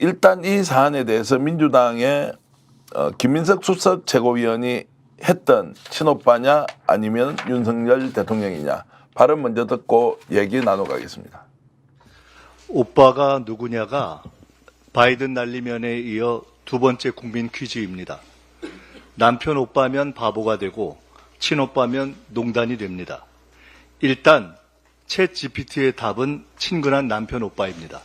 일단 이 사안에 대해서 민주당의 김민석 수석 최고위원이 했던 친오빠냐 아니면 윤석열 대통령이냐 발언 먼저 듣고 얘기 나눠가겠습니다. 오빠가 누구냐가 바이든 날리면에 이어 두 번째 국민 퀴즈입니다. 남편 오빠면 바보가 되고 친오빠면 농단이 됩니다. 일단 챗 GPT의 답은 친근한 남편 오빠입니다.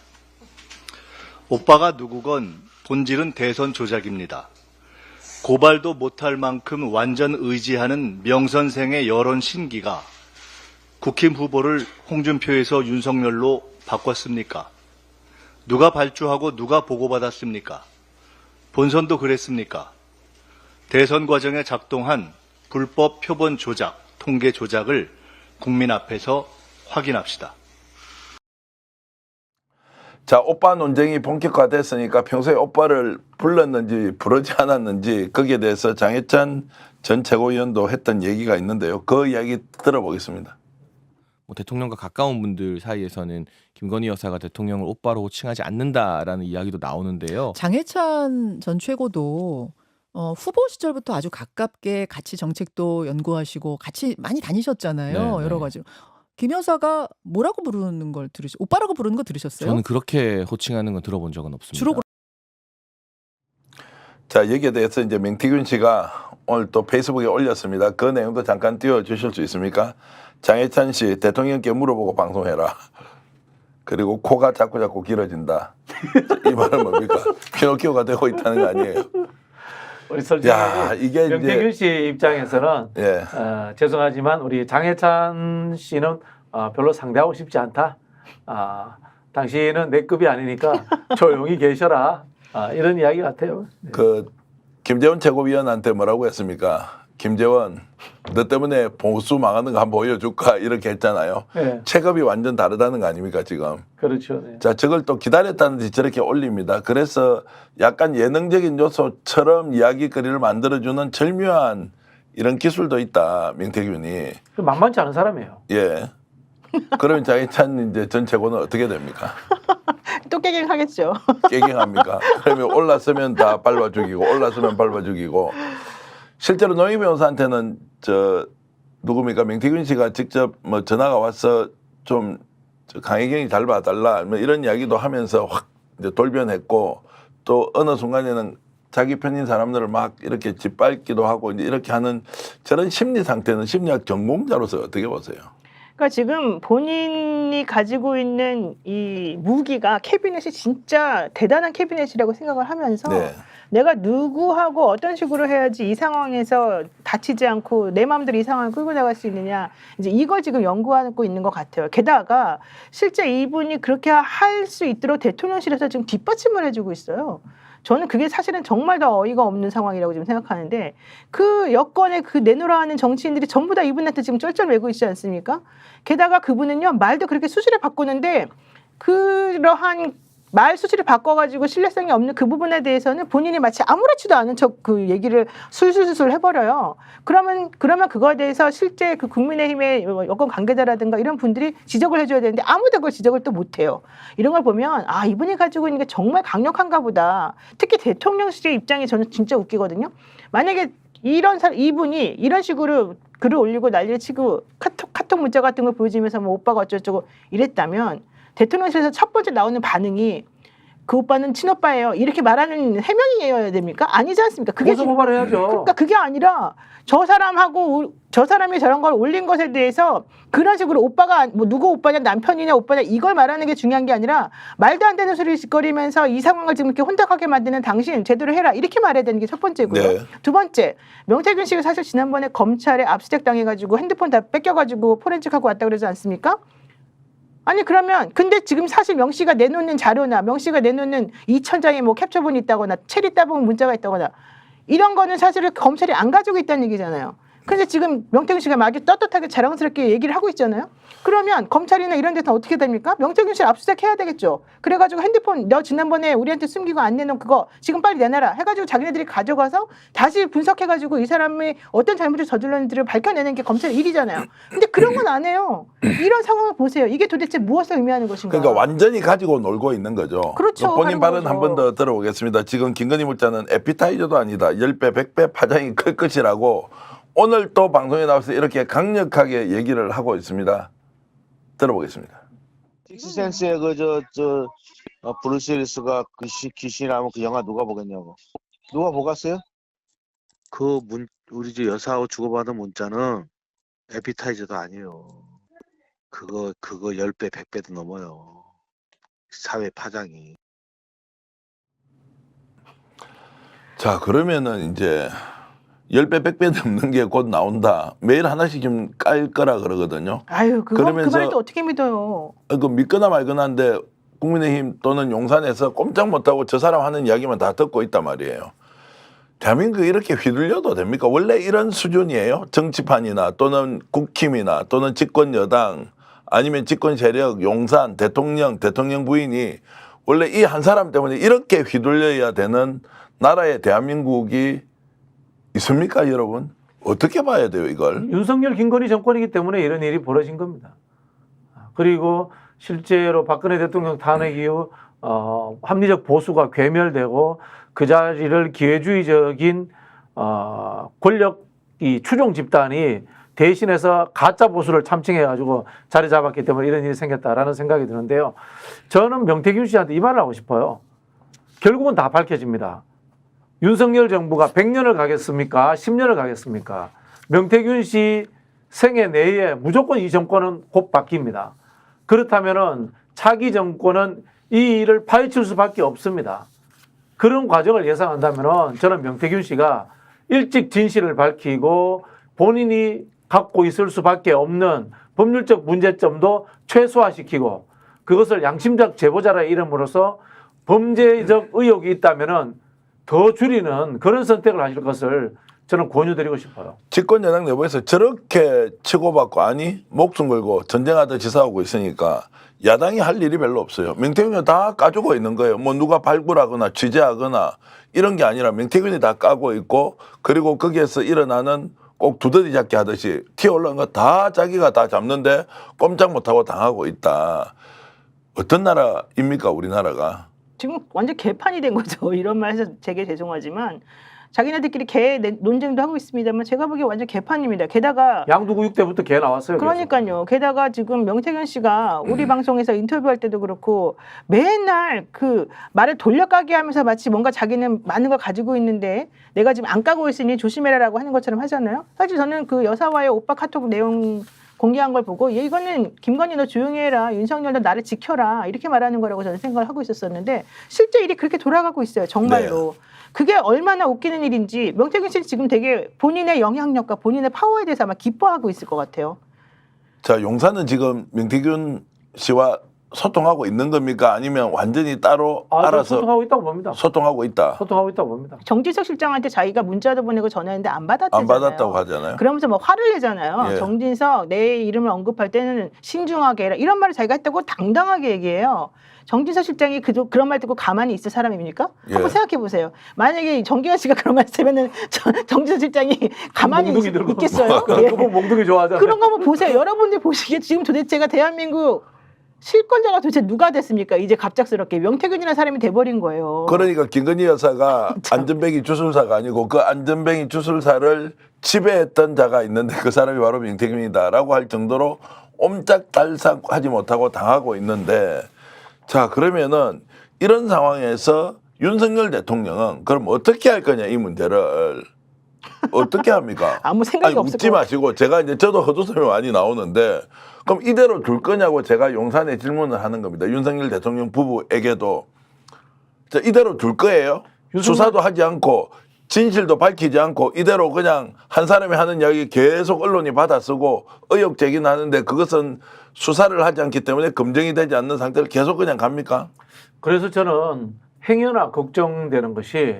오빠가 누구건 본질은 대선 조작입니다. 고발도 못할 만큼 완전 의지하는 명선생의 여론 신기가 국힘 후보를 홍준표에서 윤석열로 바꿨습니까? 누가 발주하고 누가 보고받았습니까? 본선도 그랬습니까? 대선 과정에 작동한 불법 표본 조작, 통계 조작을 국민 앞에서 확인합시다. 자, 오빠 논쟁이 본격화됐으니까 평소에 오빠를 불렀는지 부르지 않았는지 거기에 대해서 장해찬 전 최고위원도 했던 얘기가 있는데요. 그 이야기 들어보겠습니다. 뭐 대통령과 가까운 분들 사이에서는 김건희 여사가 대통령을 오빠로 호칭하지 않는다라는 이야기도 나오는데요. 장해찬 전 최고도 후보 시절부터 아주 가깝게 같이 정책도 연구하시고 같이 많이 다니셨잖아요. 네, 여러 네. 가지로. 김 여사가 뭐라고 부르는 걸 오빠라고 부르는 거 들으셨어요? 저는 그렇게 호칭하는 건 들어본 적은 없습니다. 주로 자, 여기에 대해서 이제 명태균 씨가 오늘 또 페이스북에 올렸습니다. 그 내용도 잠깐 띄워주실 수 있습니까? 장해찬 씨, 대통령께 물어보고 방송해라. 그리고 코가 자꾸 길어진다. 이 말은 뭡니까? 피노키오가 되고 있다는 거 아니에요? 우리 솔직히 야, 이게 명태균 이제 씨 입장에서는 예. 죄송하지만 우리 장해찬 씨는 별로 상대하고 싶지 않다. 당신은 내 급이 아니니까 조용히 계셔라. 이런 이야기 같아요. 네. 그 김재원 최고위원한테 뭐라고 했습니까? 김재원, 너 때문에 보수 망하는 거 한번 보여줄까? 이렇게 했잖아요. 네, 체급이 완전 다르다는 거 아닙니까 지금? 그렇죠. 네. 자, 저걸 또 기다렸다는 듯이 저렇게 올립니다. 그래서 약간 예능적인 요소처럼 이야기거리를 만들어주는 절묘한 이런 기술도 있다, 명태균이. 만만치 않은 사람이에요. 예. 그러면 장해찬 이제 전 최고는 어떻게 됩니까? 또 깨갱하겠죠. 깨갱합니까? 그러면 올랐으면 다 밟아 죽이고 올랐으면 밟아 죽이고. 실제로 노희 변호사한테는 누굽니까? 명태균 씨가 직접 뭐 전화가 와서 좀 강혜경이 잘 봐달라 뭐 이런 이야기도 하면서 확 이제 돌변했고 또 어느 순간에는 자기 편인 사람들을 막 이렇게 짓밟기도 하고 이제 이렇게 하는 저런 심리 상태는 심리학 전공자로서 어떻게 보세요? 그러니까 지금 본인이 가지고 있는 이 무기가 캐비넷이 진짜 대단한 캐비넷이라고 생각을 하면서 네. 내가 누구하고 어떤 식으로 해야지 이 상황에서 다치지 않고 내 마음대로 이 상황을 끌고 나갈 수 있느냐 이제 이걸 지금 연구하고 있는 것 같아요. 게다가 실제 이분이 그렇게 할 수 있도록 대통령실에서 지금 뒷받침을 해주고 있어요. 저는 그게 사실은 정말 더 어이가 없는 상황이라고 지금 생각하는데 그 여권에 그 내놓으라 하는 정치인들이 전부 다 이분한테 지금 쩔쩔매고 있지 않습니까? 게다가 그분은요 말도 그렇게 수시를 바꾸는데 그러한 말 수시를 바꿔가지고 신뢰성이 없는 그 부분에 대해서는 본인이 마치 아무렇지도 않은 척 그 얘기를 술술술 해버려요. 그러면 그거에 대해서 실제 그 국민의힘의 여권 관계자라든가 이런 분들이 지적을 해줘야 되는데 아무도 그걸 지적을 또 못해요. 이런 걸 보면 이분이 가지고 있는 게 정말 강력한가 보다. 특히 대통령실의 입장이 저는 진짜 웃기거든요. 만약에 이분이 이런 식으로 글을 올리고 난리를 치고 카톡 문자 같은 걸 보여주면서 뭐 오빠가 어쩌고저쩌고 이랬다면 대통령실에서 첫 번째 나오는 반응이 그 오빠는 친오빠예요. 이렇게 말하는 해명이어야 됩니까? 아니지 않습니까? 그게 고소 고발해야죠. 그러니까 그게 아니라 저 사람이 저런 걸 올린 것에 대해서 그런 식으로 오빠가 뭐 누구 오빠냐 남편이냐 오빠냐 이걸 말하는 게 중요한 게 아니라 말도 안 되는 소리를 짓거리면서 이 상황을 지금 이렇게 혼탁하게 만드는 당신 제대로 해라 이렇게 말해야 되는 게 첫 번째고요. 네. 두 번째 명태균 씨가 사실 지난번에 검찰에 압수수색 당해가지고 핸드폰 다 뺏겨가지고 포렌식하고 왔다 그러지 않습니까? 아니 그러면 근데 지금 사실 명 씨가 내놓는 자료나 명 씨가 내놓는 2,000장의 뭐 캡처본이 있다거나 체리 따봉 문자가 있다거나 이런 거는 사실은 검찰이 안 가지고 있다는 얘기잖아요. 근데 지금 명태균 씨가 막 떳떳하게 자랑스럽게 얘기를 하고 있잖아요. 그러면 검찰이나 이런 데서 어떻게 됩니까? 명태균 씨 압수수색 해야 되겠죠. 그래가지고 핸드폰 너 지난번에 우리한테 숨기고 안 내놓은 그거 지금 빨리 내놔라 해가지고 자기네들이 가져가서 다시 분석해가지고 이 사람이 어떤 잘못을 저질렀는지를 밝혀내는 게 검찰의 일이잖아요. 근데 그런 건 안 해요. 이런 상황을 보세요. 이게 도대체 무엇을 의미하는 것인가? 그러니까 완전히 가지고 놀고 있는 거죠. 그렇죠. 본인 하는 발언 거죠. 한 번 더 들어보겠습니다. 지금 김건희 물자는 에피타이저도 아니다. 10배, 100배 파장이 클 것이라고 오늘 또 방송에 나와서 이렇게 강력하게 얘기를 하고 있습니다. 들어보겠습니다. 식스센스의 브루스 윌리스가 귀신이라면 그 영화 누가 보겠냐고. 누가 보겠어요? 우리 집 여사하고 주고받은 문자는 에피타이저도 아니에요. 그거 10배, 100배도 넘어요. 사회 파장이. 자, 그러면은 이제 10배, 100배 넘는 게 곧 나온다. 매일 하나씩 좀 깔 거라 그러거든요. 아유, 그 그러면서- 말도 어떻게 믿어요? 그 믿거나 말거나 한데 국민의힘 또는 용산에서 꼼짝 못하고 저 사람 하는 이야기만 다 듣고 있단 말이에요. 대한민국이 이렇게 휘둘려도 됩니까? 원래 이런 수준이에요. 정치판이나 또는 국힘이나 또는 집권 여당 아니면 집권 세력, 용산, 대통령 부인이 원래 이 한 사람 때문에 이렇게 휘둘려야 되는 나라의 대한민국이 있습니까, 여러분? 어떻게 봐야 돼요, 이걸? 윤석열, 김건희 정권이기 때문에 이런 일이 벌어진 겁니다. 그리고 실제로 박근혜 대통령 탄핵 이후 합리적 보수가 괴멸되고 그 자리를 기회주의적인 권력 이 추종 집단이 대신해서 가짜 보수를 참칭해가지고 자리 잡았기 때문에 이런 일이 생겼다라는 생각이 드는데요. 저는 명태균 씨한테 이 말을 하고 싶어요. 결국은 다 밝혀집니다. 윤석열 정부가 100년을 가겠습니까? 10년을 가겠습니까? 명태균 씨 생애 내에 무조건 이 정권은 곧 바뀝니다. 그렇다면은 차기 정권은 이 일을 파헤칠 수밖에 없습니다. 그런 과정을 예상한다면은 저는 명태균 씨가 일찍 진실을 밝히고 본인이 갖고 있을 수밖에 없는 법률적 문제점도 최소화시키고 그것을 양심적 제보자라의 이름으로서 범죄적 의혹이 있다면은 더 줄이는 그런 선택을 하실 것을 저는 권유드리고 싶어요. 집권 여당 내부에서 저렇게 치고받고 아니 목숨 걸고 전쟁하듯이 싸우고 있으니까 야당이 할 일이 별로 없어요. 명태균이 다 까주고 있는 거예요. 뭐 누가 발굴하거나 취재하거나 이런 게 아니라 명태균이 다 까고 있고 그리고 거기에서 일어나는 꼭 두더지 잡기 하듯이 튀어 올라온 거 다 자기가 다 잡는데 꼼짝 못하고 당하고 있다. 어떤 나라입니까, 우리나라가? 지금 완전 개판이 된 거죠. 이런 말 해서 되게 죄송하지만 자기네들끼리 개 논쟁도 하고 있습니다만 제가 보기에 완전 개판입니다. 게다가 양두구육 때부터 개 나왔어요. 그러니까요. 게다가 지금 명태균 씨가 우리 방송에서 인터뷰할 때도 그렇고 맨날 그 말을 돌려까기 하면서 마치 뭔가 자기는 많은 걸 가지고 있는데 내가 지금 안 까고 있으니 조심해라라고 하는 것처럼 하잖아요. 사실 저는 그 여사와의 오빠 카톡 내용 공개한 걸 보고 이거는 김건희 너 조용히 해라. 윤석열 너 나를 지켜라. 이렇게 말하는 거라고 저는 생각을 하고 있었었는데 실제 일이 그렇게 돌아가고 있어요. 정말로. 네. 그게 얼마나 웃기는 일인지 명태균 씨는 지금 되게 본인의 영향력과 본인의 파워에 대해서 아마 기뻐하고 있을 것 같아요. 자, 용산은 지금 명태균 씨와 소통하고 있는 겁니까? 아니면 완전히 따로 알아서 소통하고 있다고 봅니다. 소통하고 있다. 소통하고 있다고 봅니다. 정진석 실장한테 자기가 문자도 보내고 전화했는데 안 받았대잖아요. 안 받았다고 하잖아요. 그러면서 뭐 화를 내잖아요. 예. 정진석 내 이름을 언급할 때는 신중하게 해라. 이런 말을 자기가 했다고 당당하게 얘기해요. 정진석 실장이 그런 말 듣고 가만히 있을 사람입니까? 예. 한번 생각해 보세요. 만약에 정기현 씨가 그런 말 했으면 정진석 실장이 가만히 몽둥이 들고. 있겠어요? 예. 그분 몽둥이 좋아하잖아요. 그런 거 한번 보세요. 여러분들 보시기에 지금 도대체가 대한민국 실권자가 도대체 누가 됐습니까? 이제 갑작스럽게 명태균이라는 사람이 돼버린 거예요. 그러니까 김건희 여사가 안전뱅이 주술사가 아니고 그 안전뱅이 주술사를 지배했던 자가 있는데 그 사람이 바로 명태균이다라고 할 정도로 옴짝달싹하지 못하고 당하고 있는데 자, 그러면은 이런 상황에서 윤석열 대통령은 그럼 어떻게 할 거냐, 이 문제를. 어떻게 합니까? 아무 생각이 없을 웃지 것 마시고 제가 이제 저도 헛웃음이 많이 나오는데 그럼 이대로 둘 거냐고 제가 용산에 질문을 하는 겁니다. 윤석열 대통령 부부에게도 자, 이대로 둘 거예요? 수사도 하지 않고 진실도 밝히지 않고 이대로 그냥 한 사람이 하는 이야기 계속 언론이 받아쓰고 의혹 제기하는데 그것은 수사를 하지 않기 때문에 검증이 되지 않는 상태를 계속 그냥 갑니까? 그래서 저는 행여나 걱정되는 것이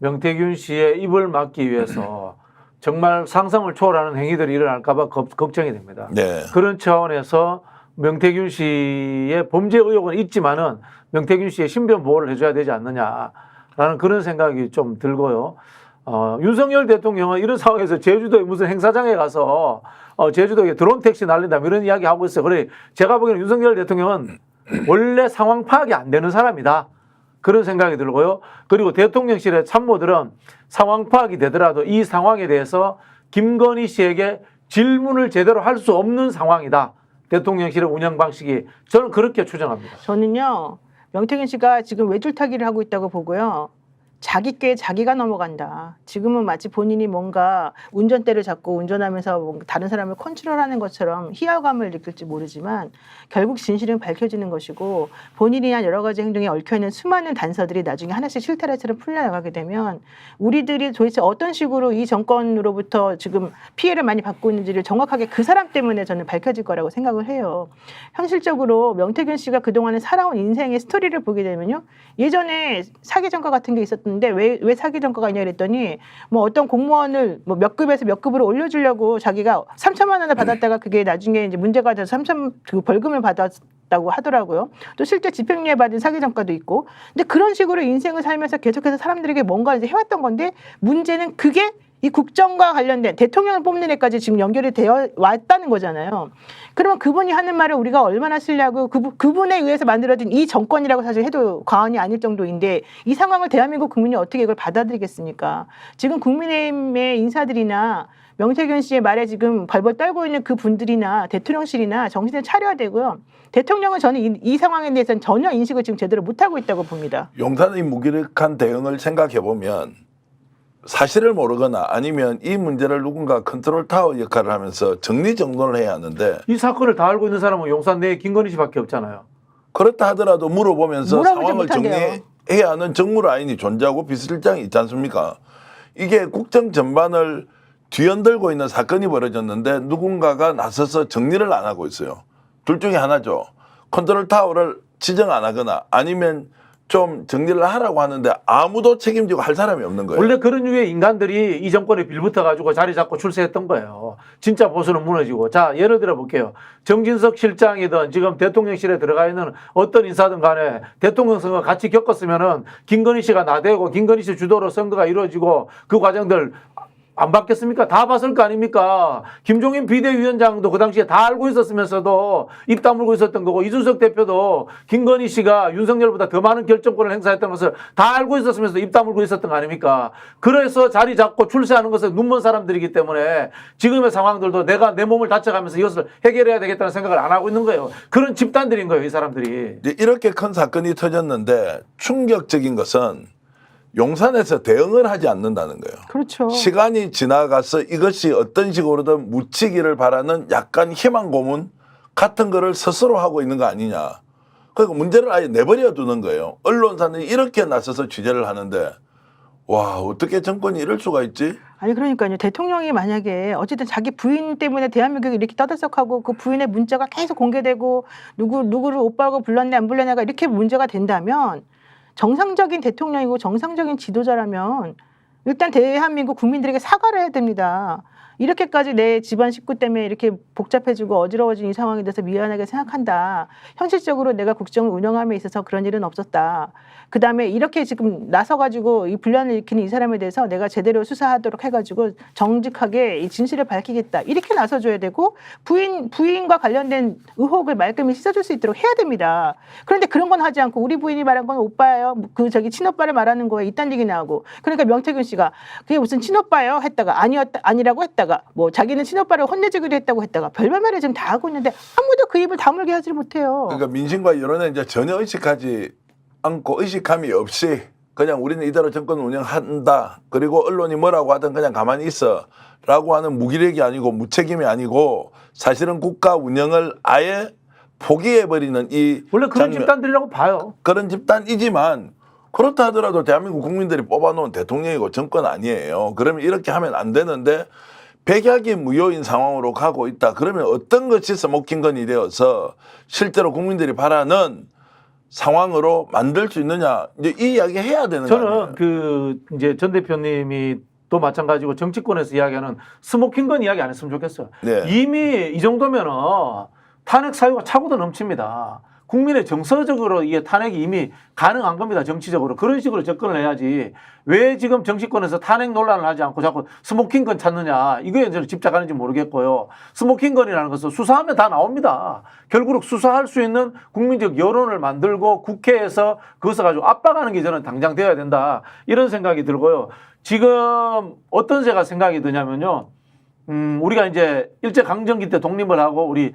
명태균 씨의 입을 막기 위해서 정말 상상을 초월하는 행위들이 일어날까봐 걱정이 됩니다. 네. 그런 차원에서 명태균 씨의 범죄 의혹은 있지만은 명태균 씨의 신변 보호를 해줘야 되지 않느냐라는 그런 생각이 좀 들고요. 윤석열 대통령은 이런 상황에서 제주도에 무슨 행사장에 가서 제주도에 드론 택시 날린다 이런 이야기 하고 있어요. 그래 제가 보기에는 윤석열 대통령은 원래 상황 파악이 안 되는 사람이다. 그런 생각이 들고요. 그리고 대통령실의 참모들은 상황 파악이 되더라도 이 상황에 대해서 김건희 씨에게 질문을 제대로 할 수 없는 상황이다. 대통령실의 운영 방식이 저는 그렇게 추정합니다. 저는요, 명태균 씨가 지금 외줄타기를 하고 있다고 보고요. 자기께 자기가 넘어간다. 지금은 마치 본인이 뭔가 운전대를 잡고 운전하면서 뭔가 다른 사람을 컨트롤하는 것처럼 희화감을 느낄지 모르지만 결국 진실은 밝혀지는 것이고 본인이 한 여러 가지 행동에 얽혀있는 수많은 단서들이 나중에 하나씩 실타래처럼 풀려나가게 되면 우리들이 도대체 어떤 식으로 이 정권으로부터 지금 피해를 많이 받고 있는지를 정확하게 그 사람 때문에 저는 밝혀질 거라고 생각을 해요. 현실적으로 명태균 씨가 그동안에 살아온 인생의 스토리를 보게 되면요. 예전에 사기 전과 같은 게 있었던 근데 왜 사기 전과가 있냐 그랬더니 뭐 어떤 공무원을 뭐 몇 급에서 몇 급으로 올려주려고 자기가 3천만 원을 받았다가 그게 나중에 이제 문제가 돼서 3천 그 벌금을 받았다고 하더라고요. 또 실제 집행유예 받은 사기 전과도 있고. 근데 그런 식으로 인생을 살면서 계속해서 사람들에게 뭔가 이제 해왔던 건데 문제는 그게 이 국정과 관련된 대통령을 뽑는 데까지 지금 연결이 되어 왔다는 거잖아요. 그러면 그분이 하는 말을 우리가 얼마나 신뢰하고 그분에 의해서 만들어진 이 정권이라고 사실 해도 과언이 아닐 정도인데 이 상황을 대한민국 국민이 어떻게 이걸 받아들이겠습니까? 지금 국민의힘의 인사들이나 명태균 씨의 말에 지금 벌벌 떨고 있는 그 분들이나 대통령실이나 정신을 차려야 되고요. 대통령은 저는 이 상황에 대해서는 전혀 인식을 지금 제대로 못하고 있다고 봅니다. 용산의 무기력한 대응을 생각해보면 사실을 모르거나 아니면 이 문제를 누군가 컨트롤 타워 역할을 하면서 정리정돈을 해야 하는데 이 사건을 다 알고 있는 사람은 용산 내에 김건희 씨밖에 없잖아요. 그렇다 하더라도 물어보면서 물어보지 상황을 못한대요. 정리해야 하는 정무라인이 존재하고 비서실장이 있지 않습니까? 이게 국정 전반을 뒤흔들고 있는 사건이 벌어졌는데 누군가가 나서서 정리를 안 하고 있어요. 둘 중에 하나죠. 컨트롤 타워를 지정 안 하거나 아니면 좀 정리를 하라고 하는데 아무도 책임지고 할 사람이 없는 거예요. 원래 그런 류의 인간들이 이 정권에 빌붙어가지고 자리 잡고 출세했던 거예요. 진짜 보수는 무너지고. 자, 예를 들어 볼게요. 정진석 실장이든 지금 대통령실에 들어가 있는 어떤 인사든 간에 대통령 선거 같이 겪었으면은 김건희 씨가 나대고 김건희 씨 주도로 선거가 이루어지고 그 과정들 안 받겠습니까? 다 봤을 거 아닙니까? 김종인 비대위원장도 그 당시에 다 알고 있었으면서도 입 다물고 있었던 거고 이준석 대표도 김건희 씨가 윤석열보다 더 많은 결정권을 행사했던 것을 다 알고 있었으면서도 입 다물고 있었던 거 아닙니까? 그래서 자리 잡고 출세하는 것은 눈먼 사람들이기 때문에 지금의 상황들도 내가 내 몸을 다쳐가면서 이것을 해결해야 되겠다는 생각을 안 하고 있는 거예요. 그런 집단들인 거예요, 이 사람들이. 이제 이렇게 큰 사건이 터졌는데 충격적인 것은 용산에서 대응을 하지 않는다는 거예요. 그렇죠. 시간이 지나가서 이것이 어떤 식으로든 묻히기를 바라는 약간 희망 고문 같은 거를 스스로 하고 있는 거 아니냐. 그러니까 문제를 아예 내버려 두는 거예요. 언론사는 이렇게 나서서 취재를 하는데 와, 어떻게 정권이 이럴 수가 있지? 아니 그러니까요. 대통령이 만약에 어쨌든 자기 부인 때문에 대한민국이 이렇게 떠들썩하고 그 부인의 문자가 계속 공개되고 누구를 오빠라고 불렀네 안 불렀냐가 이렇게 문제가 된다면 정상적인 대통령이고 정상적인 지도자라면 일단 대한민국 국민들에게 사과를 해야 됩니다. 이렇게까지 내 집안 식구 때문에 이렇게 복잡해지고 어지러워진 이 상황에 대해서 미안하게 생각한다. 현실적으로 내가 국정을 운영함에 있어서 그런 일은 없었다. 그다음에 이렇게 지금 나서가지고 이 분란을 일으키는 이 사람에 대해서 내가 제대로 수사하도록 해가지고 정직하게 이 진실을 밝히겠다. 이렇게 나서줘야 되고 부인과 관련된 의혹을 말끔히 씻어줄 수 있도록 해야 됩니다. 그런데 그런 건 하지 않고 우리 부인이 말한 건 오빠예요. 그 저기 친오빠를 말하는 거에 이딴 얘기 나오고 그러니까 명태균 씨가 그게 무슨 친오빠예요 했다가 아니라고 했다가 뭐 자기는 친오빠를 혼내주기로 했다고 했다가 별별 말을 지금 다 하고 있는데 아무도 그 입을 다물게 하지 못해요. 그러니까 민심과 여론에 이제 전혀 의식하지 않고 의식함이 없이 그냥 우리는 이대로 정권 운영한다. 그리고 언론이 뭐라고 하든 그냥 가만히 있어. 라고 하는 무기력이 아니고 무책임이 아니고 사실은 국가 운영을 아예 포기해버리는 이 원래 그런 장면. 집단들이라고 봐요. 그런 집단이지만 그렇다 하더라도 대한민국 국민들이 뽑아놓은 대통령이고 정권 아니에요. 그러면 이렇게 하면 안 되는데 백약이 무효인 상황으로 가고 있다. 그러면 어떤 것이 서먹힌건이 되어서 실제로 국민들이 바라는 상황으로 만들 수 있느냐. 이제 이 이야기 해야 되는 거 아니에요. 저는 그 이제 전 대표님이 또 마찬가지고 정치권에서 이야기하는 스모킹건 이야기 안 했으면 좋겠어요. 네. 이미 이 정도면은 탄핵 사유가 차고도 넘칩니다. 국민의 정서적으로 이게 탄핵이 이미 가능한 겁니다. 정치적으로. 그런 식으로 접근을 해야지. 왜 지금 정치권에서 탄핵 논란을 하지 않고 자꾸 스모킹건 찾느냐. 이거에 저는 집착하는지 모르겠고요. 스모킹건이라는 것은 수사하면 다 나옵니다. 결국 수사할 수 있는 국민적 여론을 만들고 국회에서 그것을 가지고 압박하는 게 저는 당장 되어야 된다. 이런 생각이 들고요. 지금 어떤 제가 생각이 드냐면요. 우리가 이제 일제강점기 때 독립을 하고 우리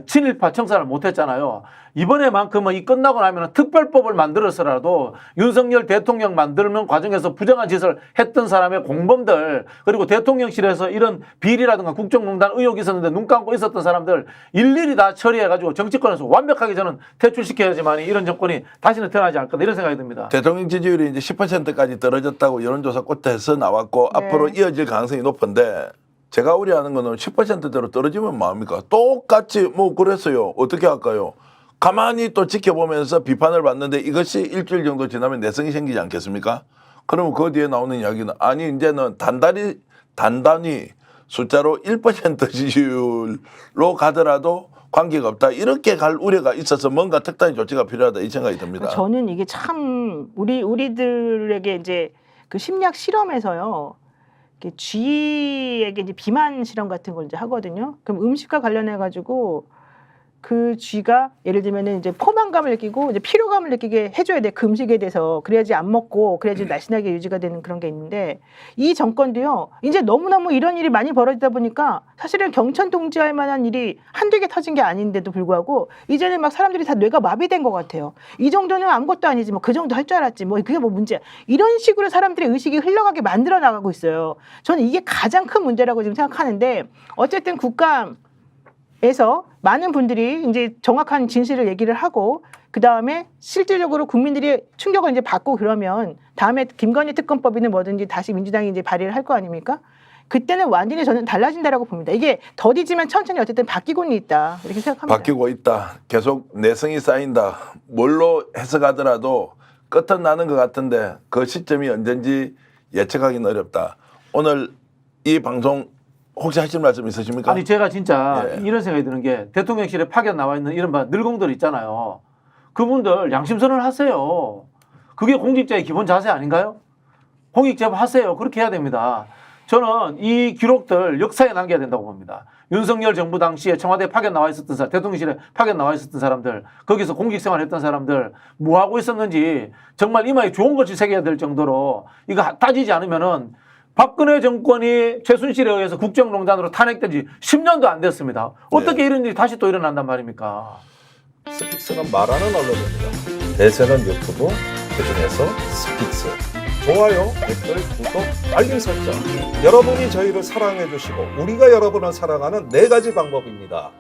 친일파 청산을 못했잖아요. 이번에만큼은 이 끝나고 나면 특별법을 만들어서라도 윤석열 대통령 만들면 과정에서 부정한 짓을 했던 사람의 공범들 그리고 대통령실에서 이런 비리라든가 국정농단 의혹이 있었는데 눈 감고 있었던 사람들 일일이 다 처리해가지고 정치권에서 완벽하게 저는 퇴출시켜야지만 이런 정권이 다시는 태어나지 않을 거다 이런 생각이 듭니다. 대통령 지지율이 이제 10%까지 떨어졌다고 여론조사 끝에서 나왔고 네. 앞으로 이어질 가능성이 높은데 제가 우려하는 거는 10%대로 떨어지면 뭐합니까? 똑같이 뭐 그랬어요. 어떻게 할까요? 가만히 또 지켜보면서 비판을 받는데 이것이 일주일 정도 지나면 내성이 생기지 않겠습니까? 그러면 그 뒤에 나오는 이야기는 아니 이제는 단단히 숫자로 1% 지지율로 가더라도 관계가 없다. 이렇게 갈 우려가 있어서 뭔가 특단의 조치가 필요하다 이 생각이 듭니다. 저는 이게 참 우리들에게 이제 그 심리학 실험에서요. 쥐에게 이제 비만 실험 같은 걸 이제 하거든요. 그럼 음식과 관련해 가지고 그 쥐가 예를 들면은 이제 포만감을 느끼고 이제 피로감을 느끼게 해줘야 돼. 그 음식에 대해서 그래야지 안 먹고 그래야지 날씬하게 유지가 되는 그런 게 있는데 이 정권도요. 이제 너무너무 이런 일이 많이 벌어지다 보니까 사실은 경천 통지할 만한 일이 한두 개 터진 게 아닌데도 불구하고 이제는 막 사람들이 다 뇌가 마비된 것 같아요. 이 정도는 아무것도 아니지 뭐 그 정도 할 줄 알았지 뭐 그게 뭐 문제야. 이런 식으로 사람들의 의식이 흘러가게 만들어 나가고 있어요. 저는 이게 가장 큰 문제라고 지금 생각하는데 어쨌든 국감에서 많은 분들이 이제 정확한 진실을 얘기를 하고 그 다음에 실질적으로 국민들이 충격을 이제 받고 그러면 다음에 김건희 특검법이든 뭐든지 다시 민주당이 이제 발의를 할 거 아닙니까? 그때는 완전히 저는 달라진다라고 봅니다. 이게 더디지만 천천히 어쨌든 바뀌고는 있다 이렇게 생각합니다. 바뀌고 있다. 계속 내성이 쌓인다. 뭘로 해석하더라도 끝은 나는 것 같은데 그 시점이 언젠지 예측하기는 어렵다. 오늘 이 방송 혹시 하실 말씀 있으십니까? 아니 제가 진짜 예. 이런 생각이 드는 게 대통령실에 파견 나와 있는 이런 늙은들 있잖아요. 그분들 양심선언을 하세요. 그게 공직자의 기본 자세 아닌가요? 공익제보 하세요. 그렇게 해야 됩니다. 저는 이 기록들 역사에 남겨야 된다고 봅니다. 윤석열 정부 당시에 청와대 파견 나와 있었던 사람, 대통령실에 파견 나와 있었던 사람들, 거기서 공직생활 했던 사람들 뭐 하고 있었는지 정말 이마에 좋은 것을 새겨야 될 정도로 이거 따지지 않으면은 박근혜 정권이 최순실에 의해서 국정농단으로 탄핵된 지 10년도 안 됐습니다. 어떻게 이런 일이 다시 또 일어난단 말입니까? 스픽스는 말하는 언론입니다. 대세는 유튜브, 그중에서 스픽스. 좋아요, 댓글, 구독, 알림 설정. 여러분이 저희를 사랑해 주시고 우리가 여러분을 사랑하는 4가지 방법입니다.